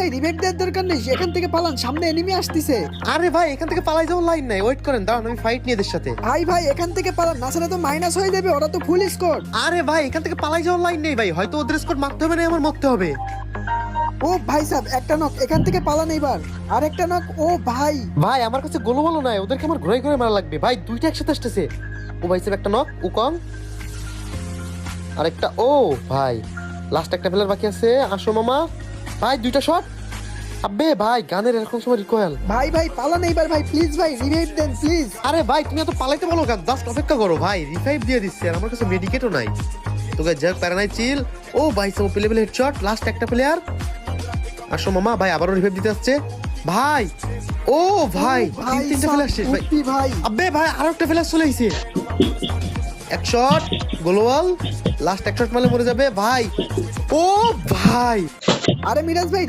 ভাই রিভেট দেওয়ার দরকার নেই, এখান থেকে পালান, সামনে এনিমি আসতেছে। আরে ভাই এখান থেকে পালাই যাওয়ার লাইন নাই, ওয়েট করেন, দাঁড়ান আমি ফাইট নিয়ে এদের সাথে। ভাই এখান থেকে পালান, না ছাড়া তো মাইনাস হয়ে যাবে, ওরা তো ফুল স্কোর। আরে ভাই এখান থেকে পালাই যাওয়ার লাইন নেই ভাই, হয়তো ওদের স্কোর মারতে হবে না, আমার মরতে হবে। ও ভাই সাহেব একটা নক, এখান থেকে পালান এবার। আর একটা নক। ও ভাই ভাই আমার কাছে গোলো বলো নাই, ওদেরকে আমার ঘুরে ঘুরে মারা লাগবে ভাই, দুইটা একসাথে আসতেছে। ও ভাই সাহেব একটা নক, উকং আরেকটা। ও ভাই লাস্ট একটা প্লেয়ার বাকি আছে, আসো মামা। ভাই দুইটা শট। আবে ভাই গানের এরকম সময় রিকয়েল। ভাই পালান এইবার ভাই, প্লিজ ভাই রিভাইভ দেন প্লিজ। আরে ভাই তুমি এত পালাইতে বলো কেন, জাস্ট অপেক্ষা করো ভাই, রিভাইভ দিয়ে দিচ্ছে, আর আমার কাছে মেডিকেটও নাই। তোকে যাক প্যারা নাই, চিল। ও ভাই সব প্লেবেল হেডশট, লাস্ট একটা প্লেয়ার। আসো মামা। ভাই আবারও রিভাইভ দিতে আসছে ভাই। ও ভাই তিনটা প্লেয়ার শেষ ভাই। ভাই আবে ভাই আরো একটা প্লেয়ার চলে আইছে। এক শট গোলওয়াল, লাস্ট এক শট মারলে মরে যাবে ভাই। ও ভাই আরে মিরাজ ভাই